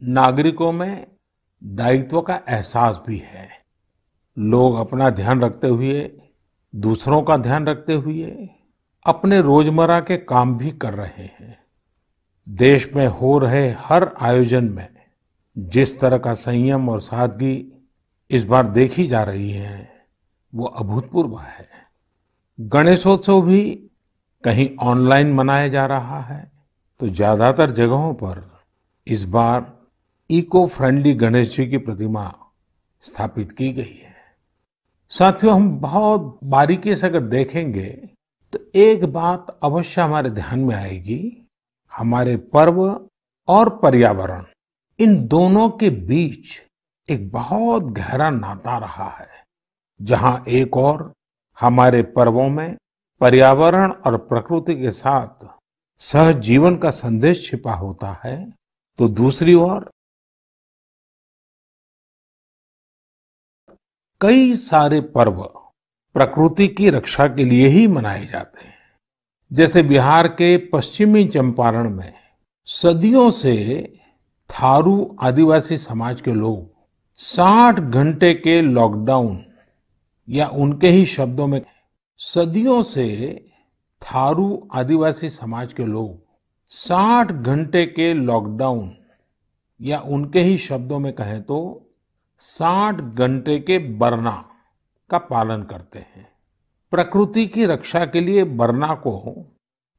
नागरिकों में दायित्व का एहसास भी है। लोग अपना ध्यान रखते हुए, दूसरों का ध्यान रखते हुए अपने रोजमर्रा के काम भी कर रहे हैं। देश में हो रहे हर आयोजन में जिस तरह का संयम और सादगी इस बार देखी जा रही है, वो अभूतपूर्व है। गणेशोत्सव भी कहीं ऑनलाइन मनाया जा रहा है, तो ज्यादातर जगहों पर इस बार इको फ्रेंडली गणेश जी की प्रतिमा स्थापित की गई है। साथियों, हम बहुत बारीकी से अगर देखेंगे तो एक बात अवश्य हमारे ध्यान में आएगी। हमारे पर्व और पर्यावरण, इन दोनों के बीच एक बहुत गहरा नाता रहा है। जहां एक और हमारे पर्वों में पर्यावरण और प्रकृति के साथ सहजीवन का संदेश छिपा होता है, तो दूसरी ओर कई सारे पर्व प्रकृति की रक्षा के लिए ही मनाए जाते हैं। जैसे बिहार के पश्चिमी चंपारण में सदियों से थारू आदिवासी समाज के लोग 60 घंटे के लॉकडाउन, या उनके ही शब्दों में सदियों से थारू आदिवासी समाज के लोग 60 घंटे के लॉकडाउन, या उनके ही शब्दों में कहें तो 60 घंटे के बरना का पालन करते हैं। प्रकृति की रक्षा के लिए बरना को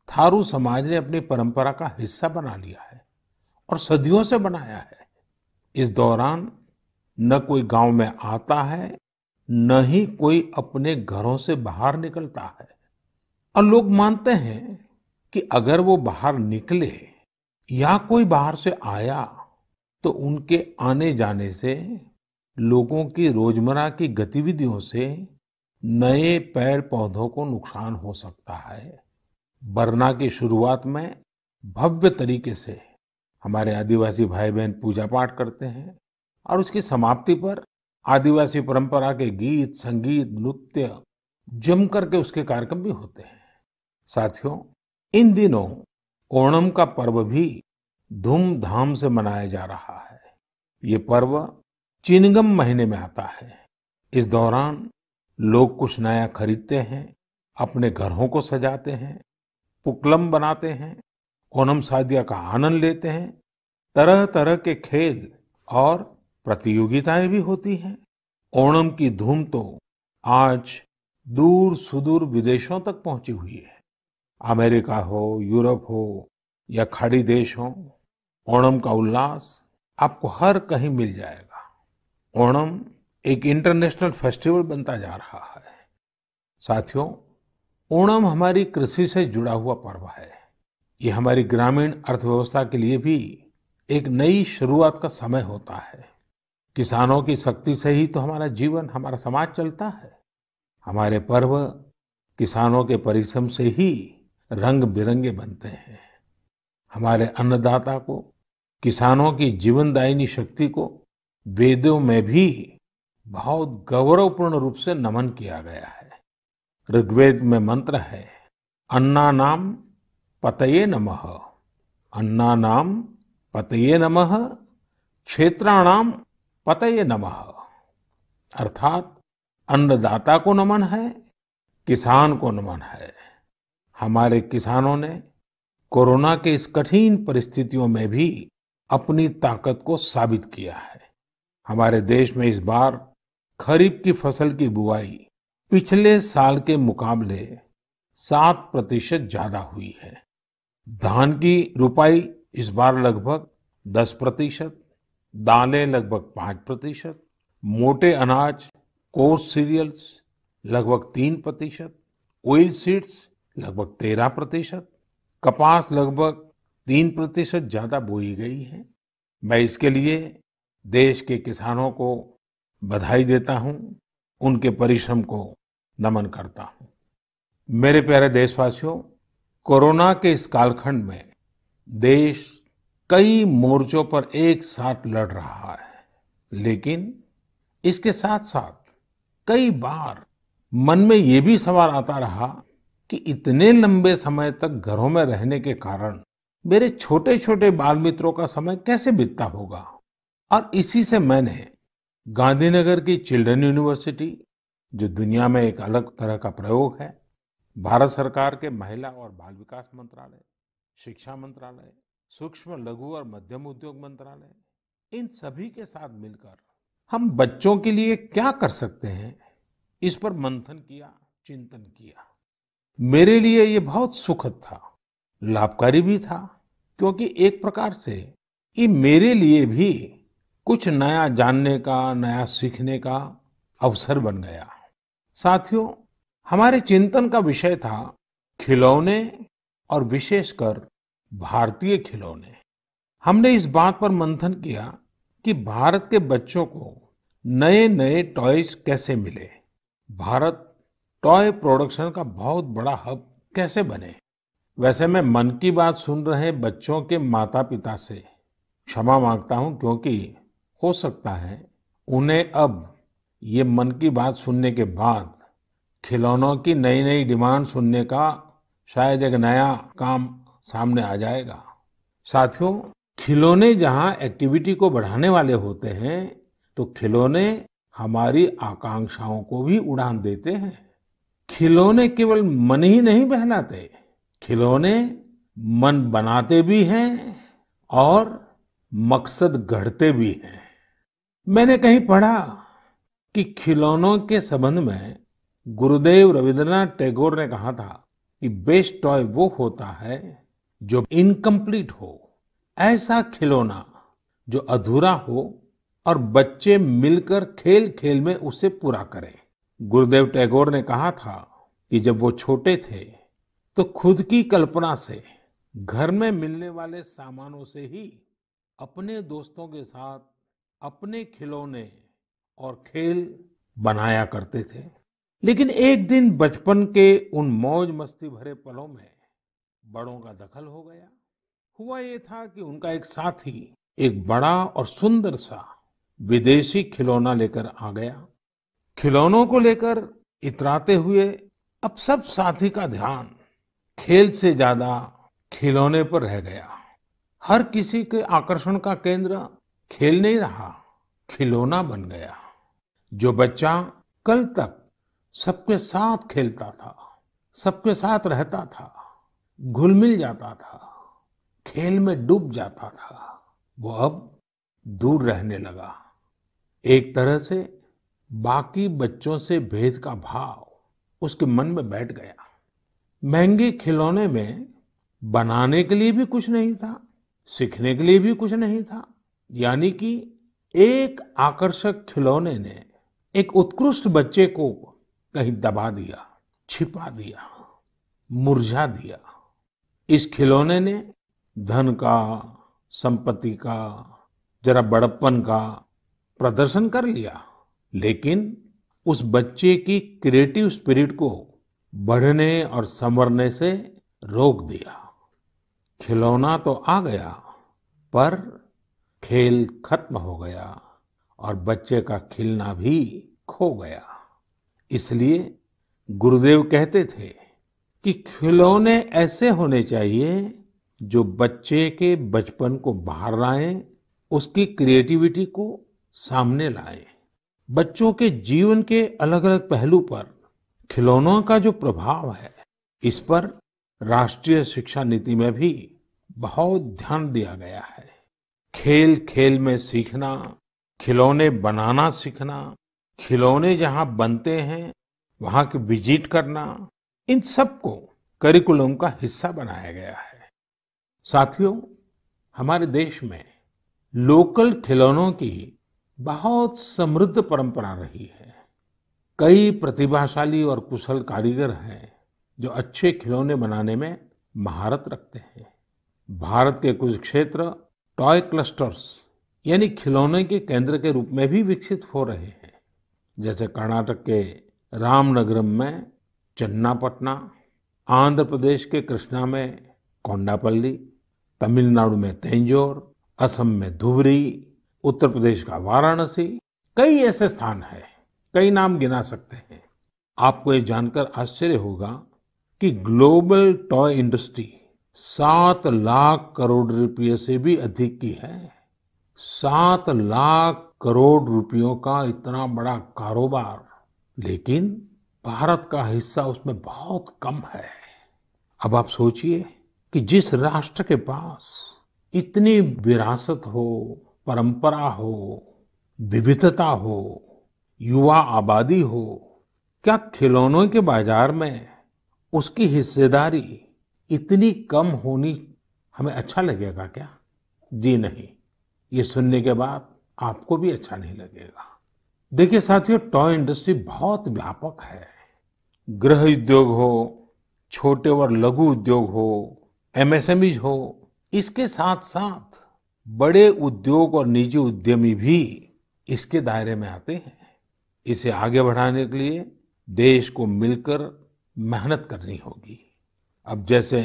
थारू समाज ने अपनी परंपरा का हिस्सा बना लिया है और सदियों से बनाया है। इस दौरान न कोई गांव में आता है, न ही कोई अपने घरों से बाहर निकलता है। और लोग मानते हैं कि अगर वो बाहर निकले या कोई बाहर से आया, तो उनके आने जाने से लोगों की रोजमर्रा की गतिविधियों से नए पेड़ पौधों को नुकसान हो सकता है। बरना की शुरुआत में भव्य तरीके से हमारे आदिवासी भाई बहन पूजा पाठ करते हैं, और उसकी समाप्ति पर आदिवासी परंपरा के गीत, संगीत, नृत्य जम करके उसके कार्यक्रम भी होते हैं। साथियों, इन दिनों ओणम का पर्व भी धूमधाम से मनाया जा रहा है। ये पर्व चिनगम महीने में आता है। इस दौरान लोग कुछ नया खरीदते हैं, अपने घरों को सजाते हैं, पुक्कलम बनाते हैं, ओणम सादिया का आनंद लेते हैं। तरह तरह के खेल और प्रतियोगिताएं भी होती हैं। ओणम की धूम तो आज दूर सुदूर विदेशों तक पहुंची हुई है। अमेरिका हो, यूरोप हो या खाड़ी देश हो, ओणम का उल्लास आपको हर कहीं मिल जाएगा। ओणम एक इंटरनेशनल फेस्टिवल बनता जा रहा है। साथियों, ओणम हमारी कृषि से जुड़ा हुआ पर्व है। ये हमारी ग्रामीण अर्थव्यवस्था के लिए भी एक नई शुरुआत का समय होता है। किसानों की शक्ति से ही तो हमारा जीवन, हमारा समाज चलता है। हमारे पर्व किसानों के परिश्रम से ही रंग बिरंगे बनते हैं। हमारे अन्नदाता को, किसानों की जीवनदायिनी शक्ति को वेदों में भी बहुत गौरवपूर्ण रूप से नमन किया गया है। ऋग्वेद में मंत्र है, अन्नानाम पतये नमः, अन्नानाम पतये नमः, क्षेत्राणाम पतये नमः। अर्थात अन्नदाता को नमन है, किसान को नमन है। हमारे किसानों ने कोरोना के इस कठिन परिस्थितियों में भी अपनी ताकत को साबित किया है। हमारे देश में इस बार खरीफ की फसल की बुआई पिछले साल के मुकाबले 7% ज्यादा हुई है। धान की रुपाई इस बार लगभग 10%, दालें लगभग 5%, मोटे अनाज, कोर्स सीरियल्स लगभग 3%, ऑयल सीड्स लगभग 13%, कपास लगभग 3% ज्यादा बोई गई है। मैं इसके लिए देश के किसानों को बधाई देता हूं, उनके परिश्रम को नमन करता हूं। मेरे प्यारे देशवासियों, कोरोना के इस कालखंड में देश कई मोर्चों पर एक साथ लड़ रहा है, लेकिन इसके साथ साथ कई बार मन में ये भी सवाल आता रहा कि इतने लंबे समय तक घरों में रहने के कारण मेरे छोटे छोटे बाल मित्रों का समय कैसे बीतता होगा। और इसी से मैंने गांधीनगर की चिल्ड्रन यूनिवर्सिटी, जो दुनिया में एक अलग तरह का प्रयोग है, भारत सरकार के महिला और बाल विकास मंत्रालय, शिक्षा मंत्रालय, सूक्ष्म लघु और मध्यम उद्योग मंत्रालय, इन सभी के साथ मिलकर हम बच्चों के लिए क्या कर सकते हैं, इस पर मंथन किया, चिंतन किया। मेरे लिए ये बहुत सुखद था, लाभकारी भी था, क्योंकि एक प्रकार से ये मेरे लिए भी कुछ नया जानने का, नया सीखने का अवसर बन गया। साथियों, हमारे चिंतन का विषय था खिलौने और विशेषकर भारतीय खिलौने। हमने इस बात पर मंथन किया कि भारत के बच्चों को नए नए टॉयज कैसे मिले, भारत टॉय प्रोडक्शन का बहुत बड़ा हब कैसे बने। वैसे मैं मन की बात सुन रहे बच्चों के माता पिता से क्षमा मांगता हूं, क्योंकि हो सकता है उन्हें अब ये मन की बात सुनने के बाद खिलौनों की नई नई डिमांड सुनने का शायद एक नया काम सामने आ जाएगा। साथियों, खिलौने जहां एक्टिविटी को बढ़ाने वाले होते हैं, तो खिलौने हमारी आकांक्षाओं को भी उड़ान देते हैं। खिलौने केवल मन ही नहीं बहलाते, खिलौने मन बनाते भी हैं और मकसद गढ़ते भी हैं। मैंने कहीं पढ़ा कि खिलौनों के संबंध में गुरुदेव रविंद्रनाथ टैगोर ने कहा था कि बेस्ट टॉय वो होता है जो इनकम्प्लीट हो, ऐसा खिलौना जो अधूरा हो और बच्चे मिलकर खेल खेल में उसे पूरा करें। गुरुदेव टैगोर ने कहा था कि जब वो छोटे थे तो खुद की कल्पना से घर में मिलने वाले सामानों से ही अपने दोस्तों के साथ अपने खिलौने और खेल बनाया करते थे। लेकिन एक दिन बचपन के उन मौज मस्ती भरे पलों में बड़ों का दखल हो गया। हुआ ये था कि उनका एक साथी एक बड़ा और सुंदर सा विदेशी खिलौना लेकर आ गया। खिलौनों को लेकर इतराते हुए अब सब साथी का ध्यान खेल से ज्यादा खिलौने पर रह गया। हर किसी के आकर्षण का केंद्र खेल नहीं रहा, खिलौना बन गया। जो बच्चा कल तक सबके साथ खेलता था, सबके साथ रहता था, घुल मिल जाता था, खेल में डूब जाता था, वो अब दूर रहने लगा। एक तरह से बाकी बच्चों से भेद का भाव उसके मन में बैठ गया। महंगे खिलौने में बनाने के लिए भी कुछ नहीं था, सीखने के लिए भी कुछ नहीं था। यानी कि एक आकर्षक खिलौने ने एक उत्कृष्ट बच्चे को कहीं दबा दिया, छिपा दिया, मुरझा दिया। इस खिलौने ने धन का, संपत्ति का, जरा बड़प्पन का प्रदर्शन कर लिया, लेकिन उस बच्चे की क्रिएटिव स्पिरिट को बढ़ने और संवरने से रोक दिया। खिलौना तो आ गया, पर खेल खत्म हो गया और बच्चे का खिलना भी खो गया। इसलिए गुरुदेव कहते थे कि खिलौने ऐसे होने चाहिए जो बच्चे के बचपन को बाहर लाएं, उसकी क्रिएटिविटी को सामने लाएं। बच्चों के जीवन के अलग अलग पहलू पर खिलौनों का जो प्रभाव है, इस पर राष्ट्रीय शिक्षा नीति में भी बहुत ध्यान दिया गया है। खेल खेल में सीखना, खिलौने बनाना सीखना, खिलौने जहां बनते हैं वहां की विजिट करना, इन सबको करिकुलम का हिस्सा बनाया गया है। साथियों, हमारे देश में लोकल खिलौनों की बहुत समृद्ध परंपरा रही है। कई प्रतिभाशाली और कुशल कारीगर हैं जो अच्छे खिलौने बनाने में महारत रखते हैं। भारत के कुछ क्षेत्र टॉय क्लस्टर्स यानी खिलौने के केंद्र के रूप में भी विकसित हो रहे हैं। जैसे कर्नाटक के रामनगरम में चन्नापटना, आंध्र प्रदेश के कृष्णा में कोंडापल्ली, तमिलनाडु में तंजौर, असम में धुबरी, उत्तर प्रदेश का वाराणसी, कई ऐसे स्थान हैं, कई नाम गिना सकते हैं। आपको ये जानकर आश्चर्य होगा कि global toy industry 7 lakh crore रुपए से भी अधिक की है। 7 लाख करोड़ रुपयों का इतना बड़ा कारोबार, लेकिन भारत का हिस्सा उसमें बहुत कम है। अब आप सोचिए कि जिस राष्ट्र के पास इतनी विरासत हो, परंपरा हो, विविधता हो, युवा आबादी हो, क्या खिलौनों के बाजार में उसकी हिस्सेदारी इतनी कम होनी हमें अच्छा लगेगा क्या? जी नहीं, ये सुनने के बाद आपको भी अच्छा नहीं लगेगा। देखिए साथियों, टॉय इंडस्ट्री बहुत व्यापक है। गृह उद्योग हो, छोटे और लघु उद्योग हो, एमएसएमईज हो, इसके साथ साथ बड़े उद्योग और निजी उद्यमी भी इसके दायरे में आते हैं। इसे आगे बढ़ाने के लिए देश को मिलकर मेहनत करनी होगी। अब जैसे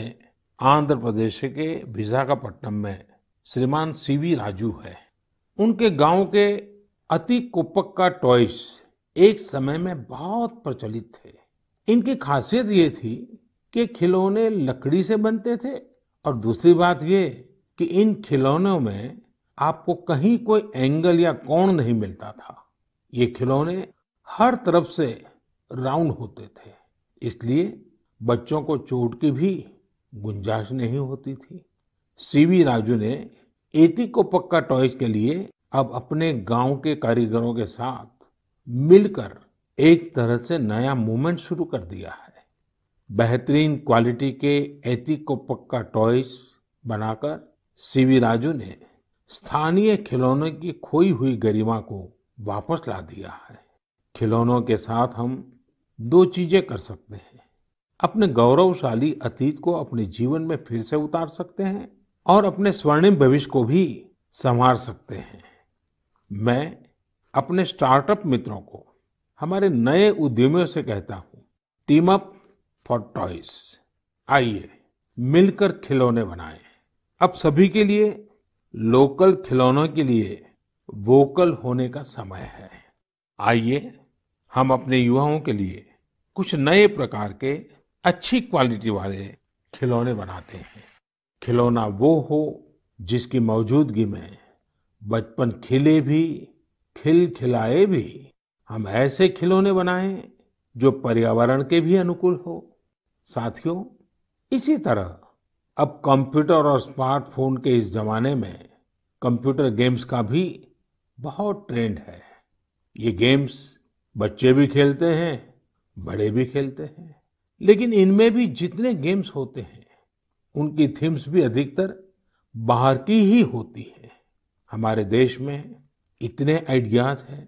आंध्र प्रदेश के विशाखापट्टनम में श्रीमान सीवी राजू है। उनके गांव के अति कोप्पका टॉयज एक समय में बहुत प्रचलित थे। इनकी खासियत ये थी कि खिलौने लकड़ी से बनते थे और दूसरी बात ये कि इन खिलौनों में आपको कहीं कोई एंगल या कोण नहीं मिलता था। ये खिलौने हर तरफ से राउंड होते थे, इसलिए बच्चों को चोट की भी गुंजाइश नहीं होती थी। सीवी राजू ने एतिकोप्पका टॉयज के लिए अब अपने गांव के कारीगरों के साथ मिलकर एक तरह से नया मूवमेंट शुरू कर दिया है। बेहतरीन क्वालिटी के एतिकोप्पका टॉयज बनाकर सीवी राजू ने स्थानीय खिलौनों की खोई हुई गरिमा को वापस ला दिया है। खिलौनों के साथ हम दो चीजें कर सकते हैं। अपने गौरवशाली अतीत को अपने जीवन में फिर से उतार सकते हैं और अपने स्वर्णिम भविष्य को भी संवार सकते हैं। मैं अपने स्टार्टअप मित्रों को, हमारे नए उद्यमियों से कहता हूँ, टीम अप फॉर टॉयज। आइए मिलकर खिलौने बनाएं। अब सभी के लिए लोकल खिलौनों के लिए वोकल होने का समय है। आइए हम अपने युवाओं के लिए कुछ नए प्रकार के अच्छी क्वालिटी वाले खिलौने बनाते हैं। खिलौना वो हो जिसकी मौजूदगी में बचपन खिले भी, खिलखिलाए भी। हम ऐसे खिलौने बनाएं जो पर्यावरण के भी अनुकूल हो। साथियों, इसी तरह अब कंप्यूटर और स्मार्टफोन के इस जमाने में कंप्यूटर गेम्स का भी बहुत ट्रेंड है। ये गेम्स बच्चे भी खेलते हैं, बड़े भी खेलते हैं, लेकिन इनमें भी जितने गेम्स होते हैं उनकी थीम्स भी अधिकतर बाहर की ही होती है। हमारे देश में इतने आइडियाज हैं,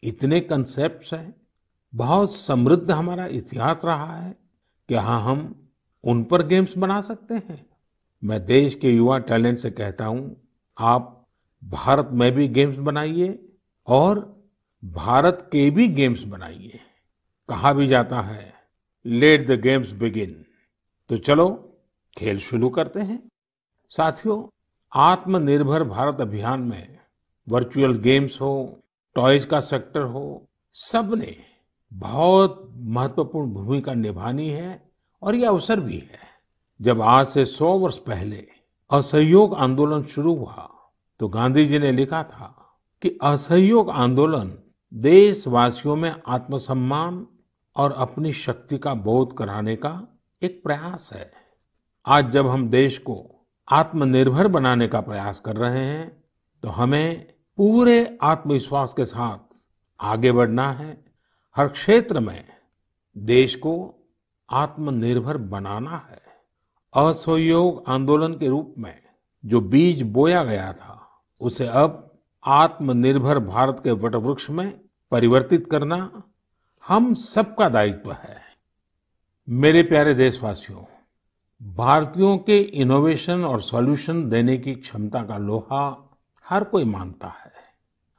इतने कंसेप्ट्स हैं, बहुत समृद्ध हमारा इतिहास रहा है कि हाँ, हम उन पर गेम्स बना सकते हैं। मैं देश के युवा टैलेंट से कहता हूँ, आप भारत में भी गेम्स बनाइए और भारत के भी गेम्स बनाइए। कहा भी जाता है, लेट द गेम्स बिगिन। तो चलो खेल शुरू करते हैं। साथियों, आत्मनिर्भर भारत अभियान में वर्चुअल गेम्स हो, टॉयज का सेक्टर हो, सबने बहुत महत्वपूर्ण भूमिका निभानी है और ये अवसर भी है। जब आज से 100 वर्ष पहले असहयोग आंदोलन शुरू हुआ तो गांधी जी ने लिखा था कि असहयोग आंदोलन देशवासियों में आत्मसम्मान और अपनी शक्ति का बोध कराने का एक प्रयास है। आज जब हम देश को आत्मनिर्भर बनाने का प्रयास कर रहे हैं तो हमें पूरे आत्मविश्वास के साथ आगे बढ़ना है। हर क्षेत्र में देश को आत्मनिर्भर बनाना है। असहयोग आंदोलन के रूप में जो बीज बोया गया था उसे अब आत्मनिर्भर भारत के वटवृक्ष में परिवर्तित करना हम सबका दायित्व है। मेरे प्यारे देशवासियों, भारतीयों के इनोवेशन और सॉल्यूशन देने की क्षमता का लोहा हर कोई मानता है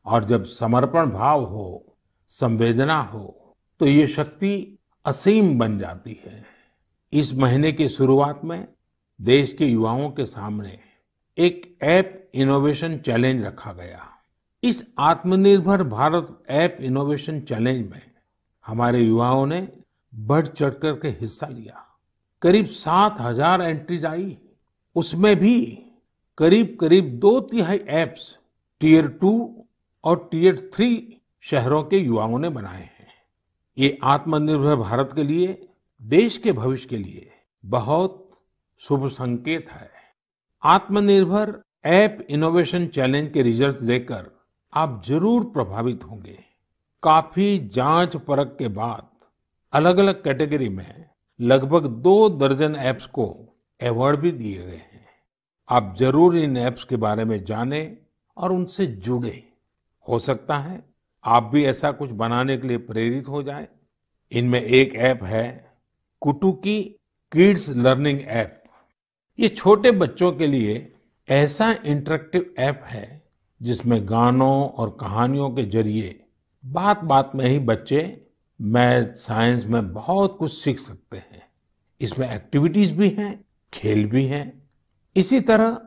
और जब समर्पण भाव हो, संवेदना हो, तो ये शक्ति असीम बन जाती है। इस महीने की शुरुआत में देश के युवाओं के सामने एक ऐप इनोवेशन चैलेंज रखा गया। इस आत्मनिर्भर भारत ऐप इनोवेशन चैलेंज में हमारे युवाओं ने बढ़ चढ़कर के हिस्सा लिया। करीब 7,000 एंट्रीज आई उसमें भी करीब करीब 2/3 ऐप्स टियर 2 और टियर 3 शहरों के युवाओं ने बनाए हैं। ये आत्मनिर्भर भारत के लिए, देश के भविष्य के लिए बहुत शुभ संकेत है। आत्मनिर्भर ऐप इनोवेशन चैलेंज के रिजल्ट्स देखकर आप जरूर प्रभावित होंगे। काफी जांच परख के बाद अलग अलग कैटेगरी में लगभग 2 दर्जन ऐप्स को अवार्ड भी दिए गए हैं। आप जरूर इन ऐप्स के बारे में जानें और उनसे जुड़े। हो सकता है आप भी ऐसा कुछ बनाने के लिए प्रेरित हो जाए। इनमें एक ऐप है कुटुकी किड्स लर्निंग ऐप। ये छोटे बच्चों के लिए ऐसा इंटरेक्टिव ऐप है जिसमें गानों और कहानियों के जरिए बात बात में ही बच्चे मैथ साइंस में बहुत कुछ सीख सकते हैं। इसमें एक्टिविटीज भी हैं, खेल भी हैं। इसी तरह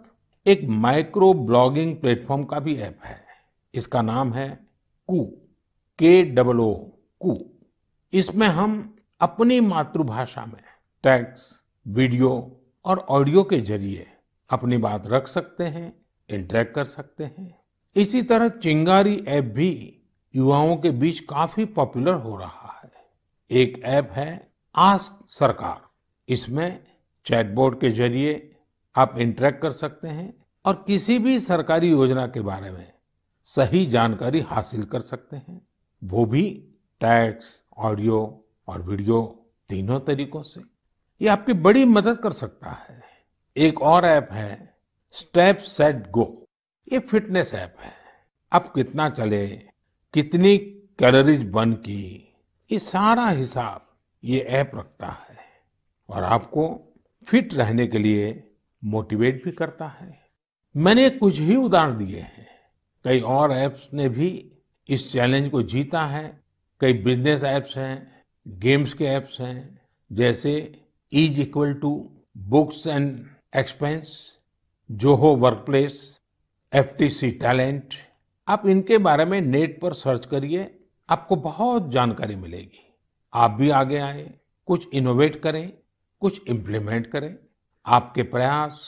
एक माइक्रो ब्लॉगिंग प्लेटफॉर्म का भी ऐप है। इसका नाम है कू, KOO कू। इसमें हम अपनी मातृभाषा में टेक्स्ट, वीडियो और ऑडियो के जरिए अपनी बात रख सकते हैं, इंटरेक्ट कर सकते हैं। इसी तरह चिंगारी ऐप भी युवाओं के बीच काफी पॉपुलर हो रहा है। एक ऐप है आस्क सरकार। इसमें चैटबॉट के जरिए आप इंटरेक्ट कर सकते हैं और किसी भी सरकारी योजना के बारे में सही जानकारी हासिल कर सकते हैं, वो भी टेक्स्ट, ऑडियो और वीडियो तीनों तरीकों से। ये आपकी बड़ी मदद कर सकता है। एक और ऐप है स्टेप सेट गो। ये फिटनेस ऐप है। आप कितना चले, कितनी कैलोरीज बर्न की, ये सारा हिसाब ये ऐप रखता है और आपको फिट रहने के लिए मोटिवेट भी करता है। मैंने कुछ ही उदाहरण दिए हैं। कई और ऐप्स ने भी इस चैलेंज को जीता है। कई बिजनेस ऐप्स हैं, गेम्स के ऐप्स हैं, जैसे is equal to books and expense, Zoho workplace, FTC talent. आप इनके बारे में नेट पर सर्च करिए, आपको बहुत जानकारी मिलेगी। आप भी आगे आए, कुछ इनोवेट करें, कुछ इम्प्लीमेंट करें। आपके प्रयास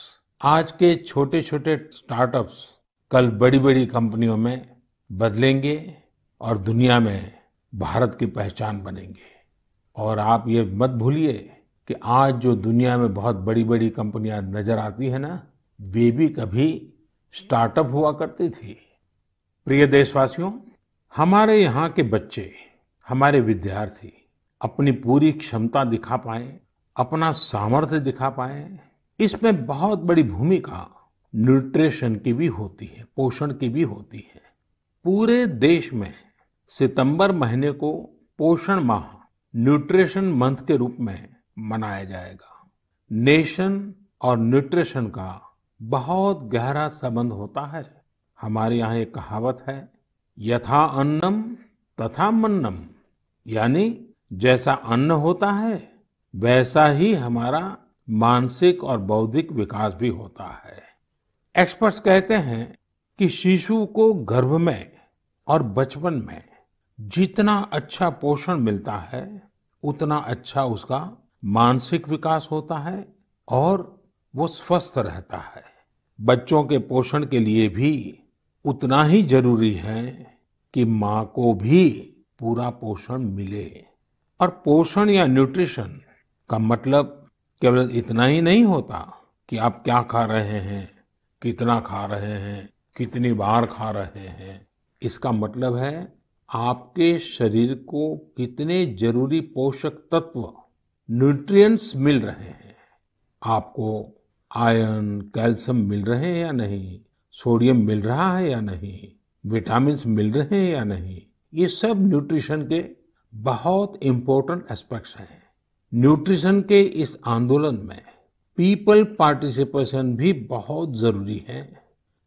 आज के छोटे छोटे स्टार्टअप्स कल बड़ी बड़ी कंपनियों में बदलेंगे और दुनिया में भारत की पहचान बनेंगे। और आप ये मत भूलिए कि आज जो दुनिया में बहुत बड़ी बड़ी कंपनियां नजर आती है ना, वे भी कभी स्टार्टअप हुआ करती थी। प्रिय देशवासियों, हमारे यहाँ के बच्चे, हमारे विद्यार्थी अपनी पूरी क्षमता दिखा पाए, अपना सामर्थ्य दिखा पाए, इसमें बहुत बड़ी भूमिका न्यूट्रिशन की भी होती है, पोषण की भी होती है। पूरे देश में सितंबर महीने को पोषण माह, न्यूट्रिशन मंथ के रूप में मनाया जाएगा। नेशन और न्यूट्रिशन का बहुत गहरा संबंध होता है। हमारे यहाँ एक कहावत है, यथा अन्नम तथा मन्नम, यानी जैसा अन्न होता है वैसा ही हमारा मानसिक और बौद्धिक विकास भी होता है। एक्सपर्ट्स कहते हैं कि शिशु को गर्भ में और बचपन में जितना अच्छा पोषण मिलता है, उतना अच्छा उसका मानसिक विकास होता है और वो स्वस्थ रहता है। बच्चों के पोषण के लिए भी उतना ही जरूरी है कि माँ को भी पूरा पोषण मिले। और पोषण या न्यूट्रिशन का मतलब केवल इतना ही नहीं होता कि आप क्या खा रहे हैं, कितना खा रहे हैं, कितनी बार खा रहे हैं। इसका मतलब है आपके शरीर को कितने जरूरी पोषक तत्व, न्यूट्रिएंट्स मिल रहे हैं। आपको आयरन, कैल्शियम मिल रहे हैं या नहीं, सोडियम मिल रहा है या नहीं, विटामिन्स मिल रहे हैं या नहीं, ये सब न्यूट्रिशन के बहुत इंपॉर्टेंट एस्पेक्ट्स हैं। न्यूट्रिशन के इस आंदोलन में पीपल पार्टिसिपेशन भी बहुत जरूरी है।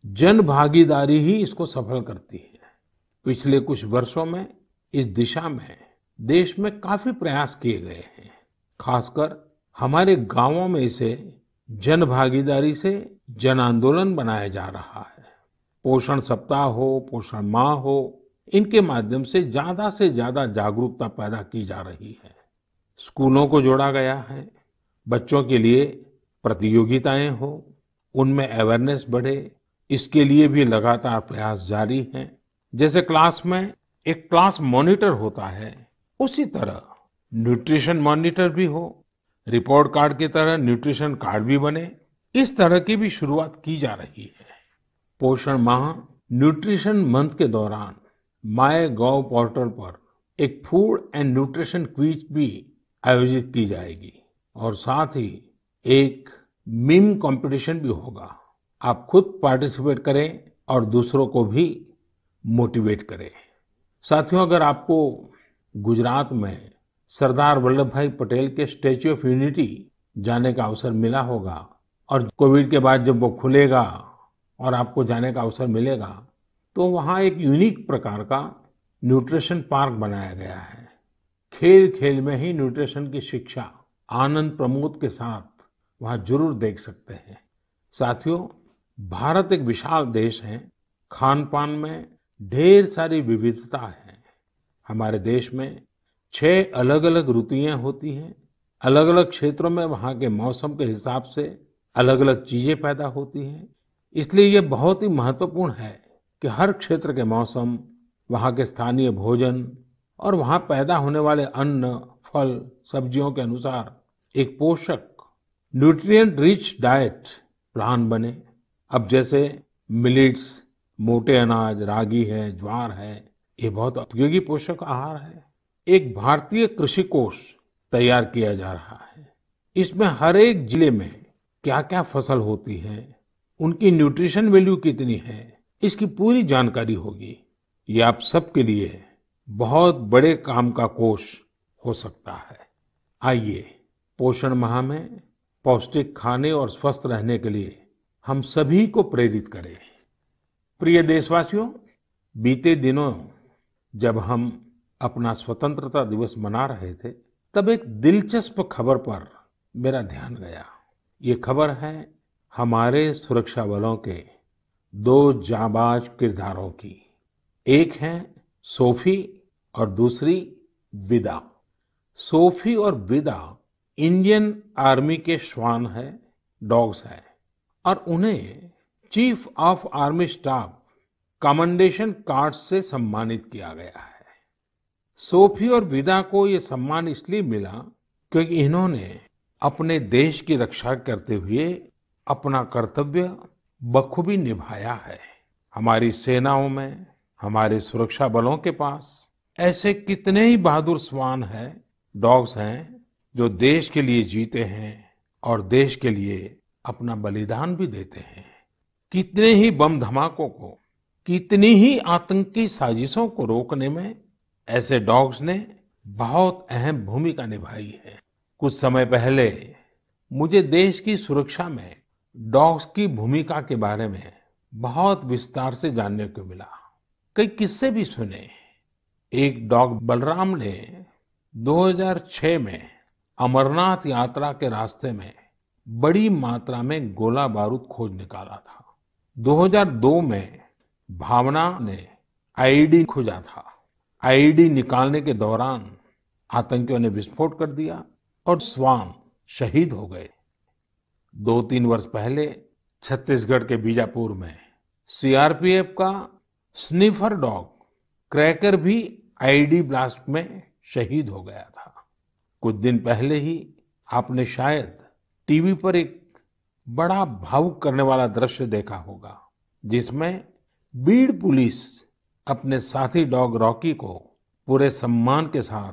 जन भागीदारी ही इसको सफल करती है। पिछले कुछ वर्षों में इस दिशा में देश में काफी प्रयास किए गए हैं। खासकर हमारे गांवों में इसे जन भागीदारी से जन आंदोलन बनाया जा रहा है। पोषण सप्ताह हो, पोषण माह हो, इनके माध्यम से ज्यादा जागरूकता पैदा की जा रही है। स्कूलों को जोड़ा गया है, बच्चों के लिए प्रतियोगिताएं हो, उनमें अवेयरनेस बढ़े, इसके लिए भी लगातार प्रयास जारी हैं। जैसे क्लास में एक क्लास मॉनिटर होता है, उसी तरह न्यूट्रिशन मॉनिटर भी हो, रिपोर्ट कार्ड की तरह न्यूट्रिशन कार्ड भी बने, इस तरह की भी शुरुआत की जा रही है। पोषण माह न्यूट्रिशन मंथ के दौरान माय गॉव पोर्टल पर एक फूड एंड न्यूट्रिशन क्विज भी आयोजित की जाएगी और साथ ही एक मीम कंपटीशन भी होगा। आप खुद पार्टिसिपेट करें और दूसरों को भी मोटिवेट करें। साथियों, अगर आपको गुजरात में सरदार वल्लभ भाई पटेल के स्टैच्यू ऑफ यूनिटी जाने का अवसर मिला होगा और कोविड के बाद जब वो खुलेगा और आपको जाने का अवसर मिलेगा, तो वहाँ एक यूनिक प्रकार का न्यूट्रिशन पार्क बनाया गया है। खेल खेल में ही न्यूट्रिशन की शिक्षा आनंद प्रमोद के साथ वहाँ जरूर देख सकते हैं। साथियों, भारत एक विशाल देश है। खान पान में ढेर सारी विविधता है। हमारे देश में 6 अलग-अलग ऋतुएं होती हैं। अलग-अलग क्षेत्रों में वहाँ के मौसम के हिसाब से अलग-अलग चीजें पैदा होती हैं। इसलिए ये बहुत ही महत्वपूर्ण है कि हर क्षेत्र के मौसम, वहाँ के स्थानीय भोजन और वहाँ पैदा होने वाले अन्न, फल, सब्जियों के अनुसार एक पोषक न्यूट्रिएंट रिच डाइट प्लान बने। अब जैसे मिलेट्स, मोटे अनाज, रागी है, ज्वार है, ये बहुत उपयोगी पोषक आहार है। एक भारतीय कृषि कोष तैयार किया जा रहा है। इसमें हर एक जिले में क्या-क्या फसल होती है, उनकी न्यूट्रिशन वैल्यू कितनी है, इसकी पूरी जानकारी होगी। ये आप सबके लिए बहुत बड़े काम का कोष हो सकता है। आइए, पोषण माह में पौष्टिक खाने और स्वस्थ रहने के लिए हम सभी को प्रेरित करें। प्रिय देशवासियों, बीते दिनों जब हम अपना स्वतंत्रता दिवस मना रहे थे, तब एक दिलचस्प खबर पर मेरा ध्यान गया। ये खबर है हमारे सुरक्षा बलों के 2 जांबाज किरदारों की। एक है सोफी और दूसरी विदा। सोफी और विदा इंडियन आर्मी के श्वान है, डॉग्स है, और उन्हें chief of army staff commendation card से सम्मानित किया गया है। सोफी और विदा को ये सम्मान इसलिए मिला क्योंकि इन्होंने अपने देश की रक्षा करते हुए अपना कर्तव्य बखूबी निभाया है। हमारी सेनाओं में, हमारे सुरक्षा बलों के पास ऐसे कितने ही बहादुर श्वान हैं, डॉग्स हैं, जो देश के लिए जीते हैं और देश के लिए अपना बलिदान भी देते हैं। कितने ही बम धमाकों को, कितनी ही आतंकी साजिशों को रोकने में ऐसे डॉग्स ने बहुत अहम भूमिका निभाई है। कुछ समय पहले मुझे देश की सुरक्षा में डॉग्स की भूमिका के बारे में बहुत विस्तार से जानने को मिला। कई किस्से भी सुने। एक डॉग बलराम ने 2006 में अमरनाथ यात्रा के रास्ते में बड़ी मात्रा में गोला बारूद खोज निकाला था। 2002 में भावना ने आईईडी खोजा था। आईईडी निकालने के दौरान आतंकियों ने विस्फोट कर दिया और श्वान शहीद हो गए। 2-3 वर्ष पहले छत्तीसगढ़ के बीजापुर में सीआरपीएफ का स्निफर डॉग क्रैकर भी आईईडी ब्लास्ट में शहीद हो गया था। कुछ दिन पहले ही आपने शायद टीवी पर एक बड़ा भावुक करने वाला दृश्य देखा होगा, जिसमें बीड़ पुलिस अपने साथी डॉग रॉकी को पूरे सम्मान के साथ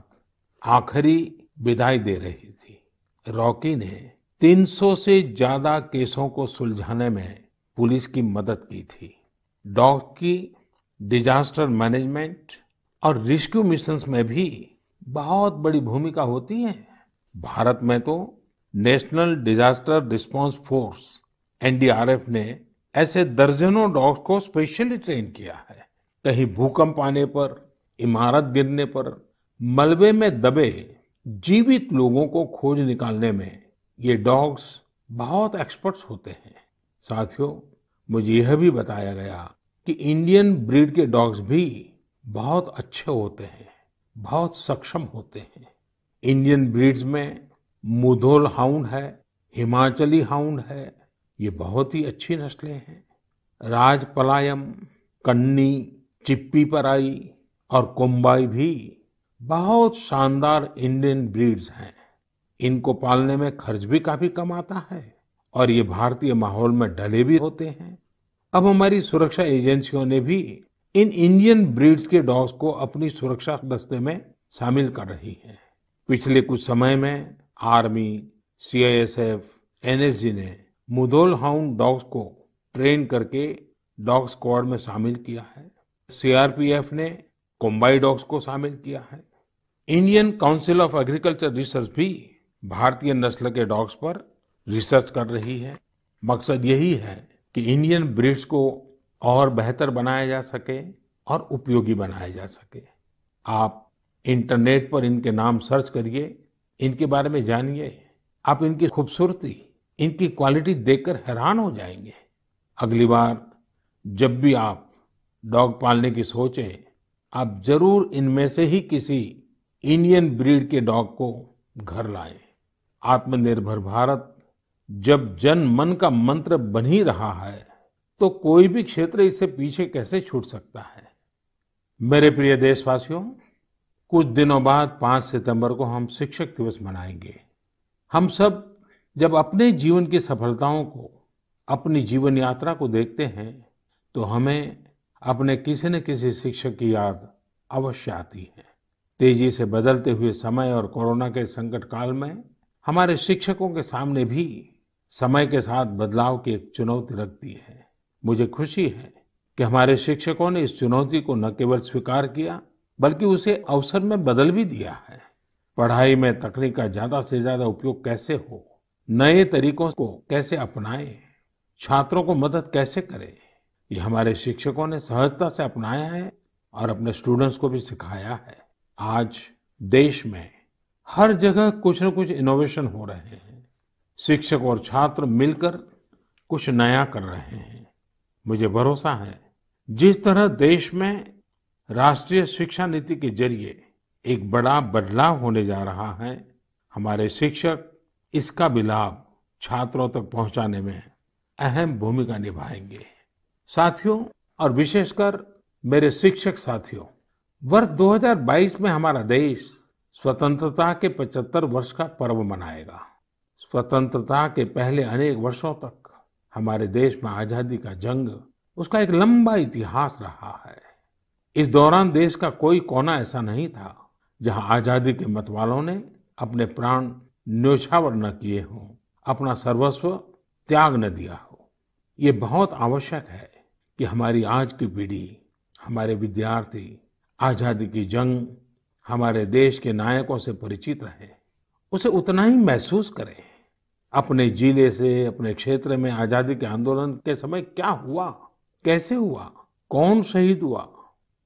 आखिरी विदाई दे रही थी। रॉकी ने 300 से ज्यादा केसों को सुलझाने में पुलिस की मदद की थी। डॉग की डिजास्टर मैनेजमेंट और रेस्क्यू मिशंस में भी बहुत बड़ी भूमिका होती है। भारत में तो national disaster response force NDRF ने ऐसे दर्जनों डॉग्स को स्पेशली ट्रेन किया है। कहीं भूकंप आने पर, इमारत गिरने पर, मलबे में दबे जीवित लोगों को खोज निकालने में ये डॉग्स बहुत एक्सपर्ट्स होते हैं। साथियों, मुझे यह भी बताया गया कि इंडियन ब्रीड के डॉग्स भी बहुत अच्छे होते हैं, बहुत सक्षम होते हैं। इंडियन ब्रीड्स में मुधोल हाउंड है, हिमाचली हाउंड है, ये बहुत ही अच्छी नस्लें हैं। राजपलायम, कन्नी, चिप्पीपराई और कोम्बाई भी बहुत शानदार इंडियन ब्रीड्स हैं। इनको पालने में खर्च भी काफी कम आता है और ये भारतीय माहौल में ढले भी होते हैं। अब हमारी सुरक्षा एजेंसियों ने भी इन इंडियन ब्रीड्स के डॉग्स को अपनी सुरक्षा दस्ते में शामिल कर रही है। पिछले कुछ समय में आर्मी, सीआईएसएफ, एनएसजी ने मुधोल हाउंड डॉग्स को ट्रेन करके डॉग स्क्वाड में शामिल किया है। सीआरपीएफ ने कोम्बाई डॉग्स को शामिल किया है। Indian council of agriculture research भी भारतीय नस्ल के डॉग्स पर रिसर्च कर रही है। मकसद यही है कि इंडियन ब्रीड्स को और बेहतर बनाया जा सके और उपयोगी बनाया जा सके। आप इंटरनेट पर इनके नाम सर्च करिए, इनके बारे में जानिए। आप इनकी खूबसूरती, इनकी क्वालिटी देखकर हैरान हो जाएंगे। अगली बार जब भी आप डॉग पालने की सोचें, आप जरूर इनमें से ही किसी इंडियन ब्रीड के डॉग को घर लाएं। आत्मनिर्भर भारत जब जन मन का मंत्र बन ही रहा है, तो कोई भी क्षेत्र इससे पीछे कैसे छूट सकता है। मेरे प्रिय देशवासियों, कुछ दिनों बाद 5 सितंबर को हम शिक्षक दिवस मनाएंगे। हम सब जब अपने जीवन की सफलताओं को, अपनी जीवन यात्रा को देखते हैं, तो हमें अपने किसी न किसी शिक्षक की याद अवश्य आती है। तेजी से बदलते हुए समय और कोरोना के संकट काल में हमारे शिक्षकों के सामने भी समय के साथ बदलाव की एक चुनौती रख दी है। मुझे खुशी है कि हमारे शिक्षकों ने इस चुनौती को न केवल स्वीकार किया, बल्कि उसे अवसर में बदल भी दिया है। पढ़ाई में तकनीक का ज्यादा से ज्यादा उपयोग कैसे हो, नए तरीकों को कैसे अपनाएं, छात्रों को मदद कैसे करें, ये हमारे शिक्षकों ने सहजता से अपनाया है और अपने स्टूडेंट्स को भी सिखाया है। आज देश में हर जगह कुछ न कुछ इनोवेशन हो रहे हैं। शिक्षक और छात्र मिलकर कुछ नया कर रहे हैं। मुझे भरोसा है, जिस तरह देश में राष्ट्रीय शिक्षा नीति के जरिए एक बड़ा बदलाव होने जा रहा है, हमारे शिक्षक इसका भी लाभ छात्रों तक पहुंचाने में अहम भूमिका निभाएंगे। साथियों, और विशेषकर मेरे शिक्षक साथियों, वर्ष 2022 में हमारा देश स्वतंत्रता के 75 वर्ष का पर्व मनाएगा। स्वतंत्रता के पहले अनेक वर्षों तक हमारे देश में आजादी का जंग, उसका एक लंबा इतिहास रहा है। इस दौरान देश का कोई कोना ऐसा नहीं था जहां आजादी के मतवालों ने अपने प्राण न्योछावर न किए हों, अपना सर्वस्व त्याग न दिया हो। ये बहुत आवश्यक है कि हमारी आज की पीढ़ी, हमारे विद्यार्थी आजादी की जंग, हमारे देश के नायकों से परिचित रहे, उसे उतना ही महसूस करें। अपने जिले से, अपने क्षेत्र में आजादी के आंदोलन के समय क्या हुआ, कैसे हुआ, कौन शहीद हुआ,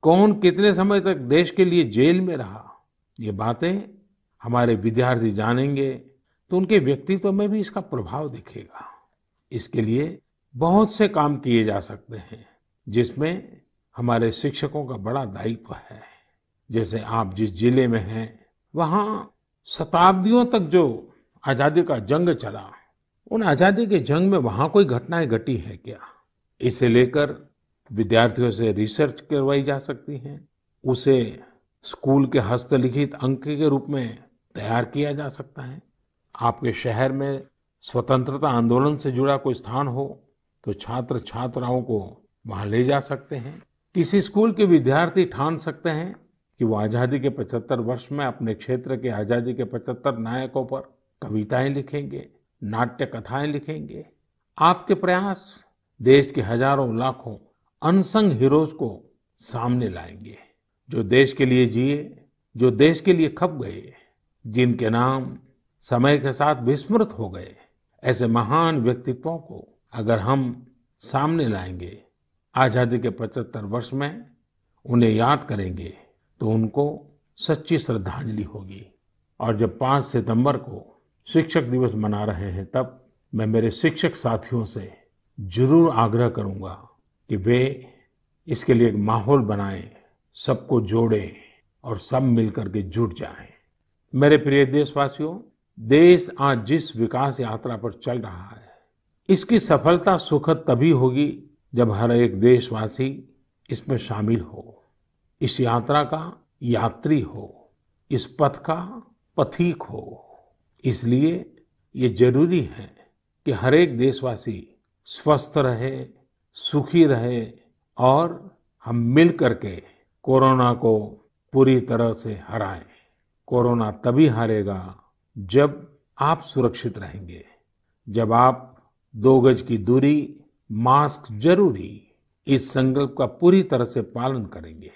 कौन कितने समय तक देश के लिए जेल में रहा, ये बातें हमारे विद्यार्थी जानेंगे तो उनके व्यक्तित्व में भी इसका प्रभाव दिखेगा। इसके लिए बहुत से काम किए जा सकते हैं, जिसमें हमारे शिक्षकों का बड़ा दायित्व है। जैसे आप जिस जिले में हैं, वहाँ शताब्दियों तक जो आजादी का जंग चला, उन आजादी के जंग में वहाँ कोई घटनाएं घटी है क्या, इसे लेकर विद्यार्थियों से रिसर्च करवाई जा सकती है। उसे स्कूल के हस्तलिखित अंक के रूप में तैयार किया जा सकता है। आपके शहर में स्वतंत्रता आंदोलन से जुड़ा कोई स्थान हो तो छात्र छात्राओं को वहां ले जा सकते हैं। किसी स्कूल के विद्यार्थी ठान सकते हैं कि वो आजादी के 75 वर्ष में अपने क्षेत्र के आजादी के 75 नायकों पर कविताएं लिखेंगे, नाट्य कथाएं लिखेंगे। आपके प्रयास देश के हजारों लाखों अनसंग हीरोज को सामने लाएंगे, जो देश के लिए जिए, जो देश के लिए खप गए, जिनके नाम समय के साथ विस्मृत हो गए। ऐसे महान व्यक्तित्वों को अगर हम सामने लाएंगे, आजादी के 75 वर्ष में उन्हें याद करेंगे, तो उनको सच्ची श्रद्धांजलि होगी। और जब 5 सितंबर को शिक्षक दिवस मना रहे हैं, तब मैं मेरे शिक्षक साथियों से जरूर आग्रह करूंगा कि वे इसके लिए एक माहौल बनाएं, सबको जोड़ें और सब मिलकर के जुट जाएं। मेरे प्रिय देशवासियों, देश आज जिस विकास यात्रा पर चल रहा है, इसकी सफलता सुखद तभी होगी जब हर एक देशवासी इसमें शामिल हो, इस यात्रा का यात्री हो, इस पथ का पथिक हो। इसलिए ये जरूरी है कि हर एक देशवासी स्वस्थ रहे, सुखी रहे और हम मिल करके कोरोना को पूरी तरह से हराएं। कोरोना तभी हारेगा जब आप सुरक्षित रहेंगे, जब आप 2 गज की दूरी, मास्क जरूरी, इस संकल्प का पूरी तरह से पालन करेंगे।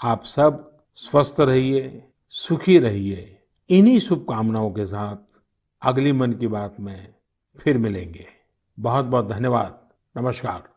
आप सब स्वस्थ रहिए, सुखी रहिए। इन्हीं शुभकामनाओं के साथ अगली मन की बात में फिर मिलेंगे। बहुत बहुत धन्यवाद। नमस्कार।